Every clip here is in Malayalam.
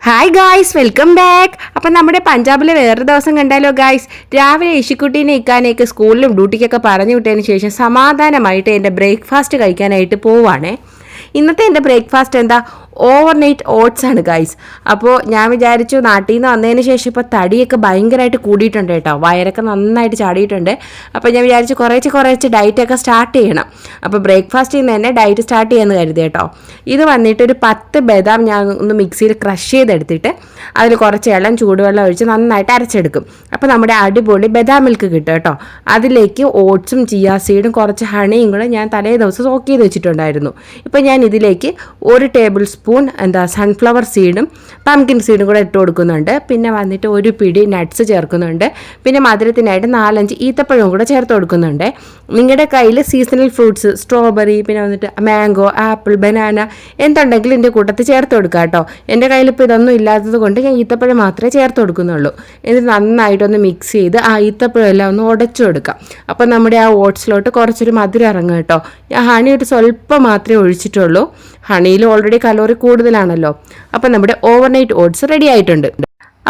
Hi guys, welcome back. അപ്പം നമ്മുടെ പഞ്ചാബിലെ വേറൊരു ദിവസം കണ്ടാലോ ഗായ്സ്. രാവിലെ ഇഷിക്കുട്ടീനെ ഇക്കാനെയൊക്കെ സ്കൂളിലും ഡ്യൂട്ടിക്കൊക്കെ പറഞ്ഞു വിട്ടതിന് ശേഷം സമാധാനമായിട്ട് എൻ്റെ ബ്രേക്ക്ഫാസ്റ്റ് കഴിക്കാനായിട്ട് പോവുകയാണേ. ഇന്നത്തെ എൻ്റെ ബ്രേക്ക്ഫാസ്റ്റ് എന്താ, ഓവർനൈറ്റ് ഓട്സ് ആണ് ഗൈസ്. അപ്പോൾ ഞാൻ വിചാരിച്ചു നാട്ടിൽ നിന്ന് വന്നതിന് ശേഷം ഇപ്പോൾ തടിയൊക്കെ ഭയങ്കരമായിട്ട് കൂടിയിട്ടുണ്ട് കേട്ടോ, വയറൊക്കെ നന്നായിട്ട് ചാടിയിട്ടുണ്ട്. അപ്പോൾ ഞാൻ വിചാരിച്ചു കുറേശ്ശെ ഡയറ്റൊക്കെ സ്റ്റാർട്ട് ചെയ്യണം. അപ്പോൾ ബ്രേക്ക്ഫാസ്റ്റിൽ നിന്ന് തന്നെ ഡയറ്റ് സ്റ്റാർട്ട് ചെയ്യാമെന്ന് കരുതി കേട്ടോ. ഇത് വന്നിട്ട് ഒരു 10 ബദാം ഞാൻ ഒന്ന് മിക്സിയിൽ ക്രഷ് ചെയ്തെടുത്തിട്ട് അതിൽ കുറച്ച് ഇളം ചൂടുവെള്ളം ഒഴിച്ച് നന്നായിട്ട് അരച്ചെടുക്കും. അപ്പോൾ നമ്മുടെ അടിപൊളി ബദാം മിൽക്ക് കിട്ടും കേട്ടോ. അതിലേക്ക് ഓട്സും ചിയാ സീഡും കുറച്ച് ഹണിയും കൂടെ ഞാൻ തലേ ദിവസം സോക്ക് ചെയ്ത് വെച്ചിട്ടുണ്ടായിരുന്നു. ഇപ്പോൾ ഞാൻ ഇതിലേക്ക് 1 ടേബിൾ സ്പൂൺ സൺഫ്ലവർ സീഡും പംകിൻ സീഡും കൂടെ ഇട്ട് കൊടുക്കുന്നുണ്ട്. പിന്നെ വന്നിട്ട് ഒരു പിടി നട്ട്സ് ചേർക്കുന്നുണ്ട്. പിന്നെ മധുരത്തിനായിട്ട് 4-5 ഈത്തപ്പഴവും കൂടെ ചേർത്ത് കൊടുക്കുന്നുണ്ട്. നിങ്ങളുടെ കയ്യിൽ സീസണൽ ഫ്രൂട്ട്സ്, സ്ട്രോബെറി, പിന്നെ വന്നിട്ട് മാംഗോ, ആപ്പിൾ, ബനാന എന്തുണ്ടെങ്കിലും എൻ്റെ കൂട്ടത്തിൽ ചേർത്ത് കൊടുക്കുക കേട്ടോ. എൻ്റെ കയ്യിൽ ഇപ്പോൾ ഇതൊന്നും ഇല്ലാത്തത് കൊണ്ട് ഞാൻ ഈത്തപ്പഴം മാത്രമേ ചേർത്ത് കൊടുക്കുന്നുള്ളൂ. എന്നിട്ട് നന്നായിട്ടൊന്ന് മിക്സ് ചെയ്ത് ആ ഈത്തപ്പഴം എല്ലാം ഒന്ന് ഉടച്ചു കൊടുക്കാം. അപ്പം നമ്മുടെ ആ ഓട്സിലോട്ട് കുറച്ചൊരു മധുരം ഇറങ്ങും കേട്ടോ. ഞാൻ ഹണി ഒരു സ്വല്പം മാത്രമേ ഒഴിച്ചിട്ടുള്ളൂ. ഹണിയിൽ ഓൾറെഡി കലോറി കൂടുതലാണല്ലോ. അപ്പം നമ്മുടെ ഓവർനൈറ്റ് ഓട്സ് റെഡി ആയിട്ടുണ്ട്.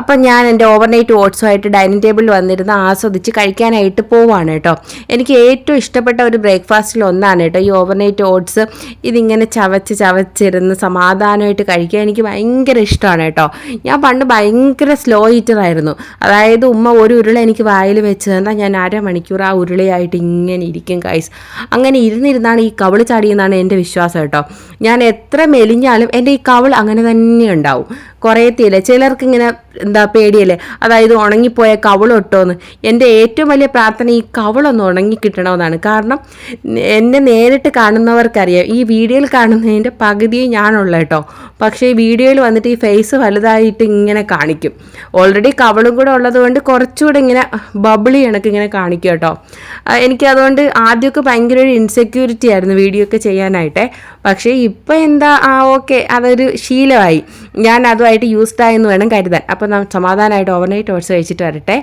അപ്പം ഞാൻ എൻ്റെ ഓവർനൈറ്റ് ഓട്സുമായിട്ട് ഡൈനിങ് ടേബിളിൽ വന്നിരുന്ന് ആസ്വദിച്ച് കഴിക്കാനായിട്ട് പോവാണ് കേട്ടോ. എനിക്ക് ഏറ്റവും ഇഷ്ടപ്പെട്ട ഒരു ബ്രേക്ക്ഫാസ്റ്റിൽ ഒന്നാണ് കേട്ടോ ഈ ഓവർനൈറ്റ് ഓട്സ്. ഇതിങ്ങനെ ചവച്ചിരുന്ന് സമാധാനമായിട്ട് കഴിക്കാൻ എനിക്ക് ഭയങ്കര ഇഷ്ടമാണ് കേട്ടോ. ഞാൻ പണ്ട് ഭയങ്കര സ്ലോ ഈറ്ററായിരുന്നു. അതായത് ഉമ്മ ഒരു ഉരുള എനിക്ക് വായിൽ വെച്ച് തന്നാൽ ഞാൻ അരമണിക്കൂർ ആ ഉരുളയായിട്ട് ഇങ്ങനെ ഇരിക്കും ഗൈസ്. അങ്ങനെ ഇരുന്നിരുന്നാണ് ഈ കവിൾ ചാടിയെന്നാണ് എൻ്റെ വിശ്വാസം കേട്ടോ. ഞാൻ എത്ര മെലിഞ്ഞാലും എൻ്റെ ഈ കവിൾ അങ്ങനെ തന്നെ ഉണ്ടാവും, കുറയത്തില്ല. ചിലർക്ക് ഇങ്ങനെ പേടിയല്ലേ, അതായത് ഉണങ്ങിപ്പോയ കവിളൊട്ടോന്ന്. എൻ്റെ ഏറ്റവും വലിയ പ്രാർത്ഥന ഈ കവിളൊന്ന് ഉണങ്ങി കിട്ടണമെന്നാണ്. കാരണം എന്നെ നേരിട്ട് കാണുന്നവർക്കറിയാം, ഈ വീഡിയോയിൽ കാണുന്നതിൻ്റെ പകുതിയും ഞാനുള്ള കേട്ടോ. പക്ഷേ ഈ വീഡിയോയിൽ വന്നിട്ട് ഈ ഫേസ് വലുതായിട്ട് ഇങ്ങനെ കാണിക്കും. ഓൾറെഡി കവിളും കൂടെ ഉള്ളത് കൊണ്ട് കുറച്ചുകൂടെ ഇങ്ങനെ ബബിളി കണക്ക് ഇങ്ങനെ കാണിക്കും കേട്ടോ. എനിക്കതുകൊണ്ട് ആദ്യമൊക്കെ ഭയങ്കര ഒരു ഇൻസെക്യൂരിറ്റി ആയിരുന്നു വീഡിയോ ഒക്കെ ചെയ്യാനായിട്ടേ. പക്ഷേ ഇപ്പോൾ എന്താ, ഓക്കെ, അതൊരു ശീലമായി. ഞാൻ അതുമായിട്ട് യൂസ്ഡ് ആയെന്ന് വേണം കരുതാൻ. അപ്പോൾ സമാധാനമായിട്ട് ഓവർനൈറ്റ് ഓട്സ് കഴിച്ചിട്ട് വരട്ടെ.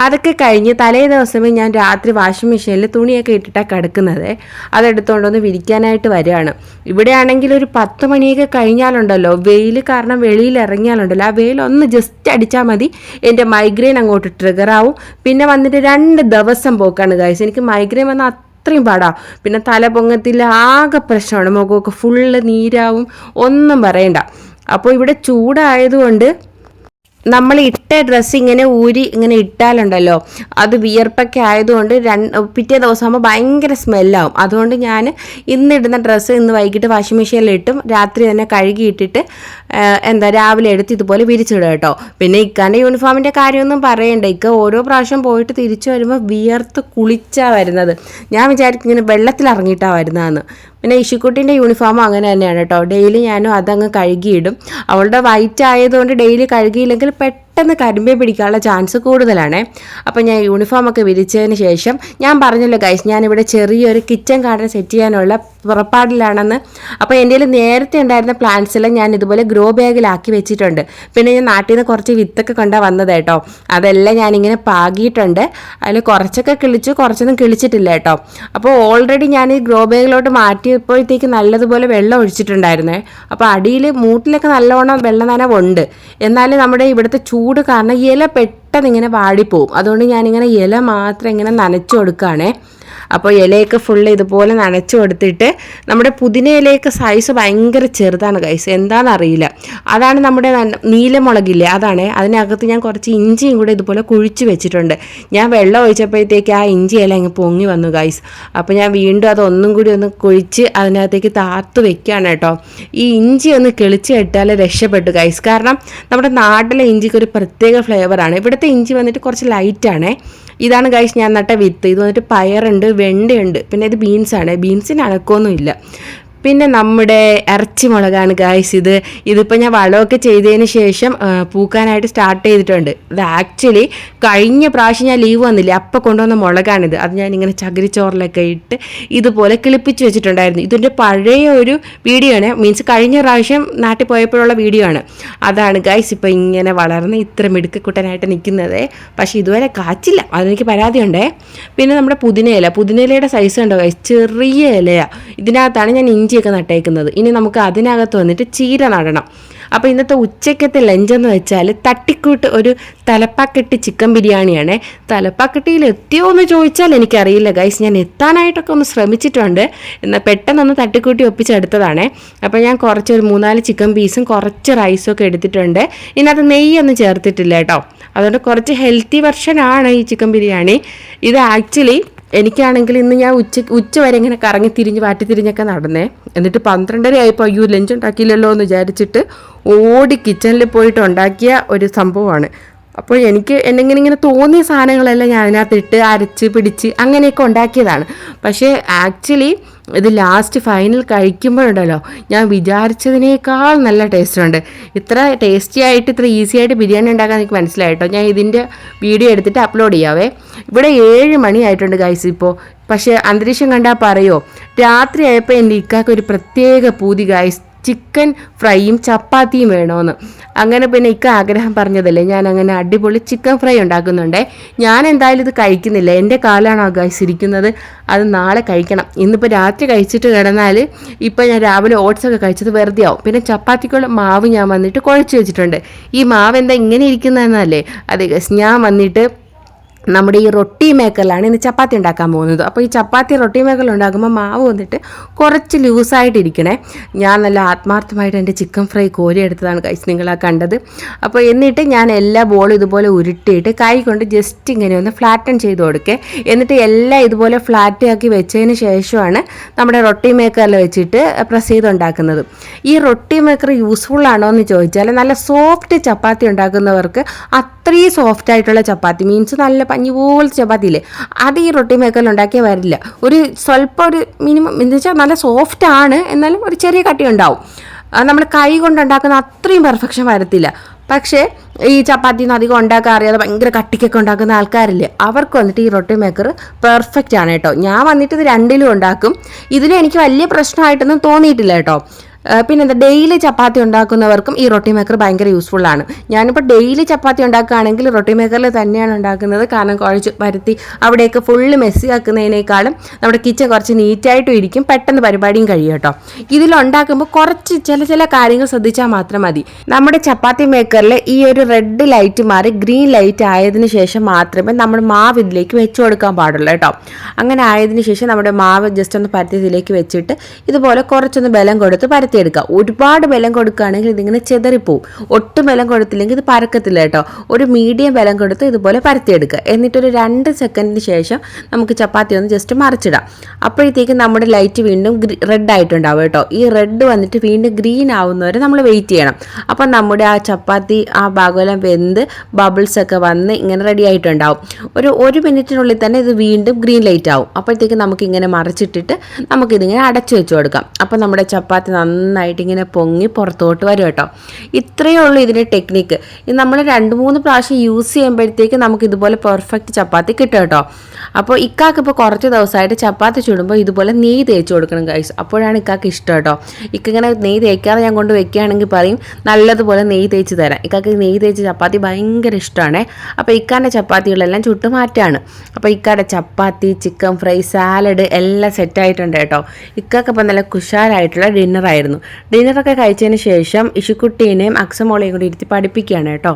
അതൊക്കെ കഴിഞ്ഞ് തലേ ദിവസമേ ഞാൻ രാത്രി വാഷിംഗ് മെഷീനിൽ തുണിയൊക്കെ ഇട്ടിട്ടാണ് കിടക്കുന്നത്. അതെടുത്തുകൊണ്ടൊന്ന് വിരിക്കാനായിട്ട് വരികയാണ്. ഇവിടെയാണെങ്കിൽ ഒരു 10 മണിയൊക്കെ കഴിഞ്ഞാലുണ്ടല്ലോ, വെയിൽ കാരണം വെളിയിൽ ഇറങ്ങിയാലുണ്ടല്ലോ, ആ വെയിൽ ഒന്ന് ജസ്റ്റ് അടിച്ചാൽ മതി എൻ്റെ മൈഗ്രെയിൻ അങ്ങോട്ട് ട്രിഗറാവും. പിന്നെ വന്നിട്ട് 2 ദിവസം പോക്കാണ് ഗൈസ്. എനിക്ക് മൈഗ്രെയിൻ വന്നാൽ അത്രയും പാടാ. പിന്നെ തല പൊങ്ങത്തിൽ ആകെ പ്രശ്നമാണ്, മുഖമൊക്കെ ഫുള്ള് നീരാവും, ഒന്നും പറയണ്ട. അപ്പോൾ ഇവിടെ ചൂടായതുകൊണ്ട് നമ്മൾ ഇട്ട ഡ്രസ്സ് ഇങ്ങനെ ഊരി ഇങ്ങനെ ഇട്ടാലുണ്ടല്ലോ, അത് വിയർപ്പൊക്കെ ആയതുകൊണ്ട് പിറ്റേ ദിവസം ആകുമ്പോൾ ഭയങ്കര സ്മെല്ലാവും. അതുകൊണ്ട് ഞാൻ ഇന്നിടുന്ന ഡ്രസ്സ് ഇന്ന് വൈകിട്ട് വാഷിംഗ് മെഷീനിൽ ഇട്ടും രാത്രി തന്നെ കഴുകിയിട്ടിട്ട് രാവിലെ എടുത്ത് ഇതുപോലെ വിരിച്ചിടുക കേട്ടോ. പിന്നെ ഇക്കാൻ്റെ യൂണിഫോമിൻ്റെ കാര്യമൊന്നും പറയണ്ട. ഇക്ക ഓരോ പ്രാവശ്യം പോയിട്ട് തിരിച്ചു വരുമ്പോൾ വിയർത്ത് കുളിച്ചാണ് വരുന്നത്. ഞാൻ വിചാരിക്കും ഇങ്ങനെ വെള്ളത്തിൽ ഇറങ്ങിയിട്ടാണ് വരുന്നതെന്ന്. പിന്നെ ഇഷിക്കുട്ടീൻ്റെ യൂണിഫോമും അങ്ങനെ തന്നെയാണ് കേട്ടോ. ഡെയിലി ഞാനും അതങ്ങ് കഴുകിയിടും. അവളുടെ വൈറ്റ് ആയതുകൊണ്ട് ഡെയിലി കഴുകിയില്ലെങ്കിൽ പെട്ടെന്ന് കരിമ്പേ പിടിക്കാനുള്ള ചാൻസ് കൂടുതലാണ്. അപ്പോൾ ഞാൻ യൂണിഫോമൊക്കെ വിരിച്ചതിന് ശേഷം ഞാൻ പറഞ്ഞല്ലോ ഗൈസ്, ഞാനിവിടെ ചെറിയൊരു കിച്ചൺ ഗാർഡൻ സെറ്റ് ചെയ്യാനുള്ള പുറപ്പാടിലാണെന്ന്. അപ്പോൾ എൻ്റെ കയ്യിൽ നേരത്തെ ഉണ്ടായിരുന്ന പ്ലാന്റ്സ് എല്ലാം ഞാൻ ഇതുപോലെ ഗ്രോ ബാഗിലാക്കി വെച്ചിട്ടുണ്ട്. പിന്നെ ഞാൻ നാട്ടിൽ നിന്ന് കുറച്ച് വിത്തൊക്കെ കൊണ്ടാണ് വന്നത് കേട്ടോ. അതെല്ലാം ഞാനിങ്ങനെ പാകിയിട്ടുണ്ട്. അതിൽ കുറച്ചൊക്കെ കിളിച്ചു, കുറച്ചൊന്നും കിളിച്ചിട്ടില്ല കേട്ടോ. അപ്പോൾ ഓൾറെഡി ഞാൻ ഈ ഗ്രോ ബാഗിലോട്ട് മാറ്റിയപ്പോഴത്തേക്ക് നല്ലതുപോലെ വെള്ളം ഒഴിച്ചിട്ടുണ്ടായിരുന്നേ. അപ്പോൾ അടിയിൽ മൂട്ടിലൊക്കെ നല്ലവണ്ണം വെള്ളം നനവുണ്ട്. എന്നാലും നമ്മുടെ ഇവിടുത്തെ ചൂട് കാരണം ഇല പെട്ടെന്ന് ഇങ്ങനെ വാടിപ്പോവും. അതുകൊണ്ട് ഞാനിങ്ങനെ ഇല മാത്രം ഇങ്ങനെ നനച്ചു കൊടുക്കുകയാണേ. അപ്പോൾ ഇലയൊക്കെ ഫുള്ള് ഇതുപോലെ നനച്ചു കൊടുത്തിട്ട്, നമ്മുടെ പുതിന ഇലയൊക്കെ സൈസ് ഭയങ്കര ചെറുതാണ് ഗൈസ്, എന്താണെന്നറിയില്ല. അതാണ് നമ്മുടെ നീലമുളകില്ലേ, അതാണ്. അതിനകത്ത് ഞാൻ കുറച്ച് ഇഞ്ചിയും കൂടെ ഇതുപോലെ കുഴിച്ച് വെച്ചിട്ടുണ്ട്. ഞാൻ വെള്ളം ഒഴിച്ചപ്പോഴത്തേക്ക് ആ ഇഞ്ചി ഇല അങ്ങ് പൊങ്ങി വന്നു ഗൈസ്. അപ്പോൾ ഞാൻ വീണ്ടും അതൊന്നും കൂടി ഒന്ന് കുഴിച്ച് അതിനകത്തേക്ക് താത്തു വെക്കുകയാണ് കേട്ടോ. ഈ ഇഞ്ചി ഒന്ന് കിളിച്ച് ഇട്ടാൽ രക്ഷപ്പെട്ടു ഗൈസ്. കാരണം നമ്മുടെ നാട്ടിലെ ഇഞ്ചിക്ക് ഒരു പ്രത്യേക ഫ്ലേവറാണ്. ഇവിടുത്തെ ഇഞ്ചി വന്നിട്ട് കുറച്ച് ലൈറ്റാണേ. ഇതാണ് ഗൈസ് ഞാൻ നട്ട വിത്ത്. ഇത് വന്നിട്ട് പയറുണ്ട്, വെണ്ടയുണ്ട്, പിന്നെ ഇത് ബീൻസാണ്. ബീൻസിന് അനക്കമൊന്നുമില്ല. പിന്നെ നമ്മുടെ ഇറച്ചി മുളകാണ് ഗായ്സ്. ഇതിപ്പോൾ ഞാൻ വളമൊക്കെ ചെയ്തതിന് ശേഷം പൂക്കാനായിട്ട് സ്റ്റാർട്ട് ചെയ്തിട്ടുണ്ട്. ഇത് ആക്ച്വലി കഴിഞ്ഞ പ്രാവശ്യം ഞാൻ ലീവ് വന്നില്ലേ, അപ്പം കൊണ്ടുവന്ന മുളകാണിത്. അത് ഞാനിങ്ങനെ ചകിരിച്ചോറിലൊക്കെ ഇട്ട് ഇതുപോലെ കിളിപ്പിച്ച് വെച്ചിട്ടുണ്ടായിരുന്നു. ഇതിൻ്റെ പഴയ ഒരു വീഡിയോ ആണ്, മീൻസ് കഴിഞ്ഞ പ്രാവശ്യം നാട്ടിൽ പോയപ്പോഴുള്ള വീഡിയോ ആണ്. അതാണ് ഗായ്സ് ഇപ്പോൾ ഇങ്ങനെ വളർന്ന് ഇത്ര മിടുക്കക്കുട്ടനായിട്ട് നിൽക്കുന്നത്. പക്ഷേ ഇതുവരെ കാച്ചില്ല, അതെനിക്ക് പരാതിയുണ്ടേ. പിന്നെ നമ്മുടെ പുതിനയിലയുടെ സൈസ് ഉണ്ടോ ഗായ്സ്, ചെറിയ ഇലയാണ്. ഇതിനകത്താണ് ഞാൻ ഇഞ്ചിയൊക്കെ നട്ടേക്കുന്നത്. ഇനി നമുക്ക് അതിനകത്ത് വന്നിട്ട് ചീര നടണം. അപ്പോൾ ഇന്നത്തെ ഉച്ചയ്ക്കത്തെ ലഞ്ചെന്ന് വെച്ചാൽ തട്ടിക്കൂട്ട് ഒരു തലപ്പാക്കെട്ടി ചിക്കൻ ബിരിയാണിയാണ്. തലപ്പാക്കെട്ടിയിൽ എത്തിയോ എന്ന് ചോദിച്ചാൽ എനിക്കറിയില്ല ഗൈസ്, ഞാൻ എത്താനായിട്ടൊക്കെ ഒന്ന് ശ്രമിച്ചിട്ടുണ്ട്, എന്നാൽ പെട്ടെന്നൊന്ന് തട്ടിക്കൂട്ടി ഒപ്പിച്ചെടുത്തതാണ്. അപ്പോൾ ഞാൻ കുറച്ച് ഒരു 3-4 ചിക്കൻ പീസും കുറച്ച് റൈസും ഒക്കെ എടുത്തിട്ടുണ്ട്. ഇതിനകത്ത് നെയ്യൊന്നും ചേർത്തിട്ടില്ല കേട്ടോ, അതുകൊണ്ട് കുറച്ച് ഹെൽത്തി വെർഷനാണ് ഈ ചിക്കൻ ബിരിയാണി. ഇത് ആക്ച്വലി എനിക്കാണെങ്കിൽ ഇന്ന് ഞാൻ ഉച്ച വരെ ഇങ്ങനെ കറങ്ങി തിരിഞ്ഞ് വാറ്റിത്തിരിഞ്ഞൊക്കെ നടന്നേ. എന്നിട്ട് 12:30 ആയപ്പോൾ അയ്യോ ലഞ്ച് ഉണ്ടാക്കിയില്ലല്ലോ എന്ന് വിചാരിച്ചിട്ട് ഓടി കിച്ചണിൽ പോയിട്ട് ഉണ്ടാക്കിയ ഒരു സംഭവമാണ്. അപ്പോൾ എനിക്ക് ഇങ്ങനെ തോന്നിയ സാധനങ്ങളെല്ലാം ഞാൻ അതിനകത്തിട്ട് അരച്ച് പിടിച്ച് അങ്ങനെയൊക്കെ ഉണ്ടാക്കിയതാണ്. പക്ഷേ ആക്ച്വലി ഇത് ലാസ്റ്റ് ഫൈനൽ കഴിക്കുമ്പോഴുണ്ടല്ലോ ഞാൻ വിചാരിച്ചതിനേക്കാൾ നല്ല ടേസ്റ്റ് ഉണ്ട്. ഇത്ര ടേസ്റ്റി ആയിട്ട് ഇത്ര ഈസി ആയിട്ട് ബിരിയാണി ഉണ്ടാക്കാൻ എനിക്ക് മനസ്സിലായിട്ടോ. ഞാൻ ഇതിൻ്റെ വീഡിയോ എടുത്തിട്ട് അപ്ലോഡ് ചെയ്യാവേ. ഇവിടെ 7 മണി ആയിട്ടുണ്ട് ഗൈസ് ഇപ്പോൾ. പക്ഷേ അന്തരീക്ഷം കണ്ടാൽ പറയോ, രാത്രി ആയപ്പോൾ എൻ്റെ ഇക്കാക്ക് ഒരു പ്രത്യേക പൂതി ഗൈസ്, ചിക്കൻ ഫ്രൈയും ചപ്പാത്തിയും വേണമെന്ന്. അങ്ങനെ പിന്നെ ഇക്ക ആഗ്രഹം പറഞ്ഞതല്ലേ, ഞാൻ അങ്ങനെ അടിപൊളി ചിക്കൻ ഫ്രൈ ഉണ്ടാക്കുന്നുണ്ടേ. ഞാൻ എന്തായാലും ഇത് കഴിക്കുന്നില്ല, എൻ്റെ കാലാണ് ഗൈസ് ഇരിക്കുന്നത്, അത് നാളെ കഴിക്കണം. ഇന്നിപ്പോൾ രാത്രി കഴിച്ചിട്ട് കിടന്നാൽ ഇപ്പോൾ ഞാൻ രാവിലെ ഓട്സൊക്കെ കഴിച്ചത് വെറുതെ ആവും. പിന്നെ ചപ്പാത്തിക്കുള്ള മാവ് ഞാൻ വന്നിട്ട് കുഴച്ച് വെച്ചിട്ടുണ്ട്. ഈ മാവ് എന്താ ഇങ്ങനെ ഇരിക്കുന്നതെന്നല്ലേ, അതെ ഗൈസ്, ഞാൻ വന്നിട്ട് നമ്മുടെ ഈ റൊട്ടി മേക്കറിലാണ് ഇന്ന് ചപ്പാത്തി ഉണ്ടാക്കാൻ പോകുന്നത്. അപ്പോൾ ഈ ചപ്പാത്തി റൊട്ടി മേക്കറിൽ ഉണ്ടാക്കുമ്പോൾ മാവ് വന്നിട്ട് കുറച്ച് ലൂസായിട്ടിരിക്കണേ. ഞാൻ നല്ല ആത്മാർത്ഥമായിട്ട് എൻ്റെ ചിക്കൻ ഫ്രൈ കോരിയെടുത്തതാണ് ഗൈസ് നിങ്ങളാ കണ്ടത്. അപ്പോൾ എന്നിട്ട് ഞാൻ എല്ലാ ബോളും ഇതുപോലെ ഉരുട്ടിയിട്ട് കൈ കൊണ്ട് ജസ്റ്റ് ഇങ്ങനെ ഒന്ന് ഫ്ലാറ്റൺ ചെയ്ത് കൊടുക്കുക. എന്നിട്ട് എല്ലാം ഇതുപോലെ ഫ്ലാറ്റ് ആക്കി വെച്ചതിന് ശേഷമാണ് നമ്മുടെ റൊട്ടി മേക്കറിൽ വെച്ചിട്ട് പ്രസ് ചെയ്ത് ഉണ്ടാക്കുന്നത്. ഈ റൊട്ടി മേക്കർ യൂസ്ഫുൾ ആണോ എന്ന് ചോദിച്ചാൽ നല്ല സോഫ്റ്റ് ചപ്പാത്തി ഉണ്ടാക്കുന്നവർക്ക് അത്രയും സോഫ്റ്റ് ആയിട്ടുള്ള ചപ്പാത്തി, മീൻസ് നല്ല പഞ്ഞി പോലത്തെ ചപ്പാത്തിയില്ലേ, അത് ഈ റൊട്ടി മേക്കറിൽ ഉണ്ടാക്കിയാൽ വരില്ല. ഒരു സ്വല്പം ഒരു മിനിമം എന്ന് വെച്ചാൽ നല്ല സോഫ്റ്റ് ആണ്, എന്നാലും ഒരു ചെറിയ കട്ടി ഉണ്ടാവും. നമ്മൾ കൈ കൊണ്ടുണ്ടാക്കുന്ന അത്രയും പെർഫെക്ഷൻ വരത്തില്ല. പക്ഷേ ഈ ചപ്പാത്തിയൊന്നും അധികം ഉണ്ടാക്കാൻ അറിയാതെ ഭയങ്കര കട്ടിക്കൊക്കെ ഉണ്ടാക്കുന്ന ആൾക്കാരില്ലേ, അവർക്ക് വന്നിട്ട് ഈ റൊട്ടി മേക്കർ പെർഫെക്റ്റ് ആണ് കേട്ടോ. ഞാൻ വന്നിട്ട് ഇത് രണ്ടിലും ഉണ്ടാക്കും. ഇതിലും എനിക്ക് വലിയ പ്രശ്നമായിട്ടൊന്നും തോന്നിയിട്ടില്ല കേട്ടോ. പിന്നെന്താ, ഡെയിലി ചപ്പാത്തി ഉണ്ടാക്കുന്നവർക്കും ഈ റൊട്ടി മേക്കർ ഭയങ്കര യൂസ്ഫുള്ളാണ്. ഞാനിപ്പോൾ ഡെയിലി ചപ്പാത്തി ഉണ്ടാക്കുകയാണെങ്കിൽ റൊട്ടി മേക്കറിൽ തന്നെയാണ് ഉണ്ടാക്കുന്നത്. കാരണം കുഴച്ച് പരത്തി അവിടെയൊക്കെ ഫുള്ള് മെസ്സി ആക്കുന്നതിനേക്കാളും നമ്മുടെ കിച്ചൺ കുറച്ച് നീറ്റായിട്ടും ഇരിക്കും, പെട്ടെന്ന് പരിപാടിയും കഴിയും കേട്ടോ. ഇതിലുണ്ടാക്കുമ്പോൾ കുറച്ച് ചില കാര്യങ്ങൾ ശ്രദ്ധിച്ചാൽ മാത്രം മതി. നമ്മുടെ ചപ്പാത്തി മേക്കറിൽ ഈ ഒരു റെഡ് ലൈറ്റ് മാറി ഗ്രീൻ ലൈറ്റ് ആയതിനു ശേഷം മാത്രമേ നമ്മൾ മാവ് ഇതിലേക്ക് വെച്ച് കൊടുക്കാൻ പാടുള്ളൂ കേട്ടോ. അങ്ങനെ ആയതിനു ശേഷം നമ്മുടെ മാവ് ജസ്റ്റ് ഒന്ന് പരത്തി ഇതിലേക്ക് വെച്ചിട്ട് ഇതുപോലെ കുറച്ചൊന്ന് ബലം കൊടുത്ത് എടുക്കുക. ഒരുപാട് ബലം കൊടുക്കുകയാണെങ്കിൽ ഇതിങ്ങനെ ചെതറിപ്പോവും. ഒട്ടും ബലം കൊടുത്തില്ലെങ്കിൽ ഇത് പരക്കത്തില്ല കേട്ടോ. ഒരു മീഡിയം ബലം കൊടുത്ത് ഇതുപോലെ പരത്തിയെടുക്കുക. എന്നിട്ടൊരു 2 സെക്കൻഡിന് ശേഷം നമുക്ക് ചപ്പാത്തി ഒന്ന് ജസ്റ്റ് മറിച്ചിടാം. അപ്പോഴത്തേക്കും നമ്മുടെ ലൈറ്റ് വീണ്ടും റെഡ് ആയിട്ടുണ്ടാവും കേട്ടോ. ഈ റെഡ് വന്നിട്ട് വീണ്ടും ഗ്രീൻ ആവുന്നവരെ നമ്മൾ വെയിറ്റ് ചെയ്യണം. അപ്പം നമ്മുടെ ആ ചപ്പാത്തി ആ ഭാഗമെല്ലാം വെന്ത് ബബിൾസ് ഒക്കെ വന്ന് ഇങ്ങനെ റെഡി ആയിട്ടുണ്ടാവും. ഒരു മിനിറ്റിനുള്ളിൽ തന്നെ ഇത് വീണ്ടും ഗ്രീൻ ലൈറ്റ് ആവും. അപ്പോഴത്തേക്കും നമുക്കിങ്ങനെ മറിച്ചിട്ടിട്ട് നമുക്കിതിങ്ങനെ അടച്ചു വെച്ച് കൊടുക്കാം. അപ്പം നമ്മുടെ ചപ്പാത്തി നന്നായിട്ട് ഇങ്ങനെ പൊങ്ങി പുറത്തോട്ട് വരും കേട്ടോ. ഇത്രയേ ഉള്ളൂ ഇതിൻ്റെ ടെക്നിക്ക്. ഇത് നമ്മൾ 2-3 പ്രാവശ്യം യൂസ് ചെയ്യുമ്പോഴത്തേക്ക് നമുക്ക് ഇതുപോലെ പെർഫെക്റ്റ് ചപ്പാത്തി കിട്ടും കേട്ടോ. അപ്പോൾ ഇക്കാക്ക് ഇപ്പോൾ കുറച്ച് ദിവസമായിട്ട് ചപ്പാത്തി ചുടുമ്പോൾ ഇതുപോലെ നെയ്യ് തേച്ച് കൊടുക്കണം ഗൈസ്. അപ്പോഴാണ് ഇക്കാക്ക് ഇഷ്ടം കേട്ടോ. ഇങ്ങനെ നെയ്യ് തേക്കാതെ ഞാൻ കൊണ്ട് വെക്കുകയാണെങ്കിൽ പറയും നല്ലതുപോലെ നെയ്യ് തേച്ച് തരാം. ഇക്കാക്ക് നെയ്യ് തേച്ച് ചപ്പാത്തി ഭയങ്കര ഇഷ്ടമാണ്. അപ്പോൾ ഇക്കാൻ്റെ ചപ്പാത്തികളെല്ലാം ചുട്ട് മാറ്റാണ്. അപ്പോൾ ഇക്കാടെ ചപ്പാത്തി, ചിക്കൻ ഫ്രൈ, സാലഡ് എല്ലാം സെറ്റായിട്ടുണ്ട് കേട്ടോ. ഇക്കാക്ക് ഇപ്പോൾ നല്ല കുശാലായിട്ടുള്ള ഡിന്നറായിരുന്നു. ഡിന്നറൊക്കെ കഴിച്ചതിന് ശേഷം ഇഷിക്കുട്ടീനെയും അക്സമോളെയും കൂടി ഇരുത്തി പഠിപ്പിക്കുകയാണ് കേട്ടോ.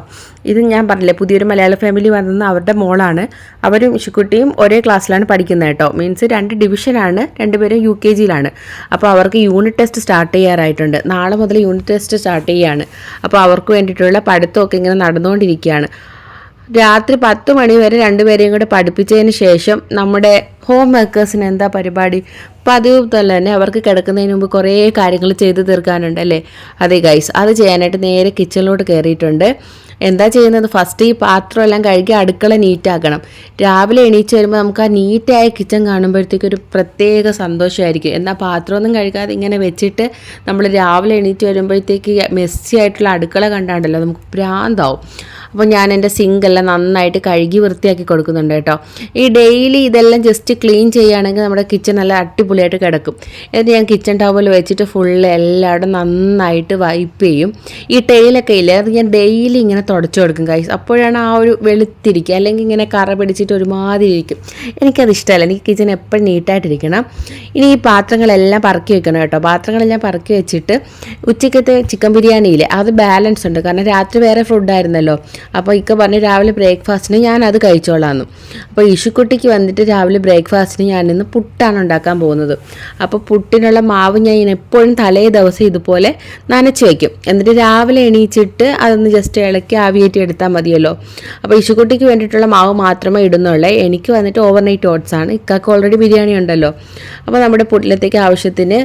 ഇത് ഞാൻ പറഞ്ഞില്ലേ, പുതിയൊരു മലയാള ഫാമിലി വന്ന അവരുടെ മോളാണ്. അവരും ഇഷിക്കുട്ടിയും ഒരേ ക്ലാസ്സിലാണ് പഠിക്കുന്നത് കേട്ടോ. മീൻസ് 2 ഡിവിഷനാണ്, 2 പേരും UKGയിലാണ്. അപ്പോൾ അവർക്ക് യൂണിറ്റ് ടെസ്റ്റ് സ്റ്റാർട്ട് ചെയ്യാറായിട്ടുണ്ട്. നാളെ മുതൽ യൂണിറ്റ് ടെസ്റ്റ് സ്റ്റാർട്ട് ചെയ്യുകയാണ്. അപ്പോൾ അവർക്ക് വേണ്ടിയിട്ടുള്ള പഠിത്തമൊക്കെ ഇങ്ങനെ നടന്നുകൊണ്ടിരിക്കുകയാണ്. രാത്രി 10 മണി വരെ 2 പേരെയും കൂടെ പഠിപ്പിച്ചതിന് ശേഷം നമ്മുടെ ഹോം വർക്കേഴ്സിന് എന്താ പരിപാടി, പതിവ് തന്നെ അവർക്ക് കിടക്കുന്നതിന് മുമ്പ് കുറേ കാര്യങ്ങൾ ചെയ്ത് തീർക്കാനുണ്ടല്ലേ. അതെ ഗൈസ്, അത് ചെയ്യാനായിട്ട് നേരെ കിച്ചണിലോട്ട് കയറിയിട്ടുണ്ട്. എന്താ ചെയ്യുന്നത്, ഫസ്റ്റ് ഈ പാത്രമെല്ലാം കഴുകി അടുക്കള നീറ്റാക്കണം. രാവിലെ എണീച്ച് വരുമ്പോൾ നമുക്ക് ആ നീറ്റായ കിച്ചൺ കാണുമ്പോഴത്തേക്ക് ഒരു പ്രത്യേക സന്തോഷമായിരിക്കും. എന്നാൽ പാത്രമൊന്നും കഴുകാതെ ഇങ്ങനെ വെച്ചിട്ട് നമ്മൾ രാവിലെ എണീറ്റ് വരുമ്പോഴത്തേക്ക് മെസ്സി ആയിട്ടുള്ള അടുക്കള കണ്ടാണ്ടല്ലോ നമുക്ക് ഭ്രാന്താവും. അപ്പോൾ ഞാൻ എൻ്റെ സിങ്കെല്ലാം നന്നായിട്ട് കഴുകി വൃത്തിയാക്കി കൊടുക്കുന്നുണ്ട് കേട്ടോ. ഈ ഡെയിലി ഇതെല്ലാം ജസ്റ്റ് ക്ലീൻ ചെയ്യുകയാണെങ്കിൽ നമ്മുടെ കിച്ചൺ നല്ല അടിപൊളിയായിട്ട് കിടക്കും. എന്നിട്ട് ഞാൻ കിച്ചൺ ടവൽ വെച്ചിട്ട് ഫുള്ള് എല്ലായിടും നന്നായിട്ട് വൈപ്പ് ചെയ്യും. ഈ ടൈലൊക്കെ ഇല്ലേ, അത് ഞാൻ ഡെയിലി ഇങ്ങനെ തുടച്ചു കൊടുക്കും ഗൈസ്. അപ്പോഴാണ് ആ ഒരു വെളുത്തിരിക്കുക, അല്ലെങ്കിൽ ഇങ്ങനെ കറ പിടിച്ചിട്ട് ഒരുമാതിരി ഇരിക്കും. എനിക്കത് ഇഷ്ടമല്ല. എനിക്ക് കിച്ചൺ എപ്പോഴും നീറ്റായിട്ടിരിക്കണം. ഇനി ഈ പാത്രങ്ങളെല്ലാം പറക്കി വെക്കണം കേട്ടോ. പാത്രങ്ങളെല്ലാം പറക്കി വെച്ചിട്ട് ഉച്ചക്കത്തെ ചിക്കൻ ബിരിയാണിയില്ലേ, അത് ബാലൻസ് ഉണ്ട്. കാരണം രാത്രി വേറെ ഫുഡായിരുന്നല്ലോ. അപ്പോൾ ഇക്ക പറഞ്ഞ് രാവിലെ ബ്രേക്ക്ഫാസ്റ്റിന് ഞാനത് കഴിച്ചോളാമെന്നു. അപ്പോൾ ഇഷുക്കുട്ടിക്ക് വന്നിട്ട് രാവിലെ ബ്രേക്ക്ഫാസ്റ്റിന് ഞാനിന്ന് പുട്ടാണ് ഉണ്ടാക്കാൻ പോകുന്നത്. അപ്പോൾ പുട്ടിനുള്ള മാവ് ഞാൻ എപ്പോഴും തലേ ദിവസം ഇതുപോലെ നനച്ച് വയ്ക്കും. എന്നിട്ട് രാവിലെ എണീച്ചിട്ട് അതൊന്ന് ജസ്റ്റ് ഇളക്കി ആവിയേറ്റി എടുത്താൽ മതിയല്ലോ. അപ്പോൾ ഇഷുക്കുട്ടിക്ക് വേണ്ടിയിട്ടുള്ള മാവ് മാത്രമേ ഇടുന്നുള്ളൂ. എനിക്ക് വന്നിട്ട് ഓവർനൈറ്റ് ഓട്സ് ആണ്. ഇക്കാക്ക് ഓൾറെഡി ബിരിയാണി ഉണ്ടല്ലോ. അപ്പോൾ നമ്മുടെ പുട്ടിലത്തേക്ക് ആവശ്യത്തിന്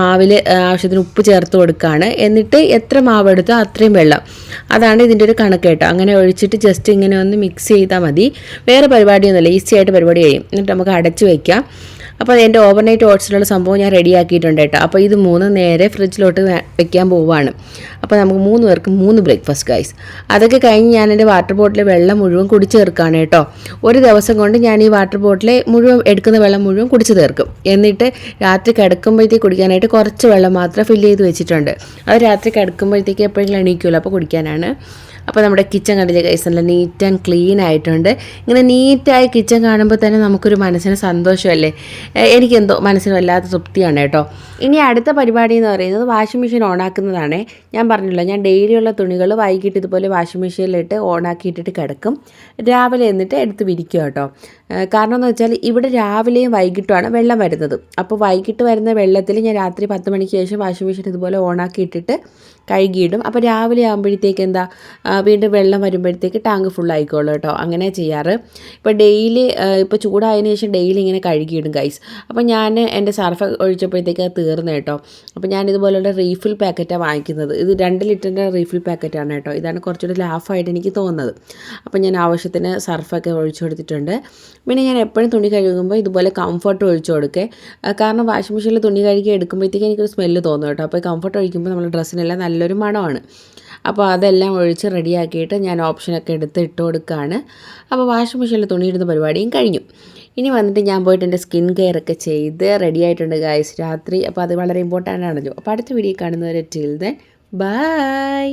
മാവിൽ ആവശ്യത്തിന് ഉപ്പ് ചേർത്ത് കൊടുക്കുകയാണ്. എന്നിട്ട് എത്ര മാവ് എടുത്തോ അത്രയും വെള്ളം, അതാണ് ഇതിൻ്റെ ഒരു കണക്ക് കേട്ടോ. അങ്ങനെ ഒഴിച്ചിട്ട് ജസ്റ്റ് ഇങ്ങനെ ഒന്ന് മിക്സ് ചെയ്താൽ മതി. വേറെ പരിപാടിയൊന്നുമില്ല, ഈസി ആയിട്ട് പരിപാടി കഴിയും. എന്നിട്ട് നമുക്ക് അടച്ച് വയ്ക്കാം. അപ്പോൾ എൻ്റെ ഓവർനൈറ്റ് ഓട്സിലുള്ള സംഭവം ഞാൻ റെഡിയാക്കിയിട്ടുണ്ട് കേട്ടോ. അപ്പോൾ ഇത് 3 നേരെ ഫ്രിഡ്ജിലോട്ട് വെക്കാൻ പോവുകയാണ്. അപ്പോൾ നമുക്ക് 3 പേർക്ക് 3 ബ്രേക്ക്ഫാസ്റ്റ് ഗൈസ്. അതൊക്കെ കഴിഞ്ഞ് ഞാൻ എൻ്റെ വാട്ടർ ബോട്ടിൽ വെള്ളം മുഴുവൻ കുടിച്ച് തീർക്കുകയാണ് കേട്ടോ. ഒരു ദിവസം കൊണ്ട് ഞാൻ ഈ വാട്ടർ ബോട്ടിൽ മുഴുവൻ എടുക്കുന്ന വെള്ളം മുഴുവൻ കുടിച്ച് തീർക്കും. എന്നിട്ട് രാത്രി കിടക്കുമ്പോഴത്തേക്ക് കുടിക്കാനായിട്ട് കുറച്ച് വെള്ളം മാത്രം ഫില്ല് ചെയ്ത് വെച്ചിട്ടുണ്ട്. അത് രാത്രി കിടക്കുമ്പോഴത്തേക്ക് എപ്പോഴെങ്കിലും എണീക്കുമല്ലോ, അപ്പോൾ കുടിക്കാനാണ്. അപ്പോൾ നമ്മുടെ കിച്ചൺ കണ്ടില്ലേ ഗൈസ്, നല്ല നീറ്റ് ആൻഡ് ക്ലീൻ ആയിട്ടുണ്ട്. ഇങ്ങനെ നീറ്റായി കിച്ചൺ കാണുമ്പോൾ തന്നെ നമുക്കൊരു മനസ്സിന് സന്തോഷമല്ലേ. എനിക്കെന്തോ മനസ്സിന് വല്ലാത്ത തൃപ്തിയാണ് കേട്ടോ. ഇനി അടുത്ത പരിപാടി എന്ന് പറയുന്നത് വാഷിംഗ് മെഷീൻ ഓണാക്കുന്നതാണ്. ഞാൻ പറഞ്ഞല്ലോ, ഞാൻ ഡെയിലിയുള്ള തുണികൾ വൈകിട്ട് ഇതുപോലെ വാഷിംഗ് മെഷീനിലിട്ട് ഓണാക്കിയിട്ടിട്ട് കിടക്കും. രാവിലെ എന്നിട്ട് എടുത്ത് വിരിക്കും കേട്ടോ. കാരണം എന്ന് വെച്ചാൽ ഇവിടെ രാവിലെയും വൈകിട്ടുമാണ് വെള്ളം വരുന്നത്. അപ്പോൾ വൈകിട്ട് വരുന്ന വെള്ളത്തിൽ ഞാൻ രാത്രി 10 മണിക്ക് ശേഷം വാഷിംഗ് മെഷീൻ ഇതുപോലെ ഓണാക്കിയിട്ടിട്ട് കഴുകിയിടും. അപ്പോൾ രാവിലെ ആകുമ്പോഴത്തേക്ക് വീണ്ടും വെള്ളം വരുമ്പോഴത്തേക്ക് ടാങ്ക് ഫുള്ളായിക്കോളൂ കേട്ടോ. അങ്ങനെ ചെയ്യാറ്. ഇപ്പോൾ ഡെയിലി ഇപ്പോൾ ചൂടായതിനു ശേഷം ഡെയിലി ഇങ്ങനെ കഴുകിയിടും ഗൈസ്. അപ്പോൾ ഞാൻ എൻ്റെ സർഫ് ഒഴിച്ചപ്പോഴത്തേക്ക് അത് തീർന്നു കേട്ടോ. അപ്പോൾ ഞാൻ ഇതുപോലുള്ള റീഫിൽ പാക്കറ്റാണ് വാങ്ങിക്കുന്നത്. ഇത് 2 ലിറ്ററിൻ്റെ റീഫിൽ പാക്കറ്റാണ് കേട്ടോ. ഇതാണ് കുറച്ചുകൂടി ലാഫായിട്ട് എനിക്ക് തോന്നുന്നത്. അപ്പോൾ ഞാൻ ആവശ്യത്തിന് സർഫൊക്കെ ഒഴിച്ചു കൊടുത്തിട്ടുണ്ട്. പിന്നെ ഞാൻ എപ്പോഴും തുണി കഴുകുമ്പോൾ ഇതുപോലെ കംഫർട്ട് ഒഴിച്ചു കൊടുക്കേ. കാരണം വാഷിംഗ് മെഷീനിൽ തുണി കഴുകി എടുക്കുമ്പോഴത്തേക്ക് എനിക്കൊരു സ്മെല്ല് തോന്നും കേട്ടോ. അപ്പോൾ കംഫർട്ട് ഒഴിക്കുമ്പോൾ നമ്മുടെ ഡ്രസ്സിനെല്ലാം നല്ലൊരു മണമാണ്. അപ്പോൾ അതെല്ലാം ഒഴിച്ച് റെഡിയാക്കിയിട്ട് ഞാൻ ഓപ്ഷനൊക്കെ എടുത്ത് ഇട്ട് കൊടുക്കുകയാണ്. അപ്പോൾ വാഷിംഗ് മെഷീനിൽ തുണിയിടുന്ന പരിപാടിയും കഴിഞ്ഞു. ഇനി വന്നിട്ട് ഞാൻ പോയിട്ട് എൻ്റെ സ്കിൻ കെയർ ഒക്കെ ചെയ്ത് റെഡി ആയിട്ടുണ്ട് ഗൈസ് രാത്രി. അപ്പോൾ അത് വളരെ ഇമ്പോർട്ടൻ്റ് ആണല്ലോ. അപ്പോൾ അടുത്ത വീഡിയോ കാണുന്നവരെ ടിൽ ദെൻ ബൈ.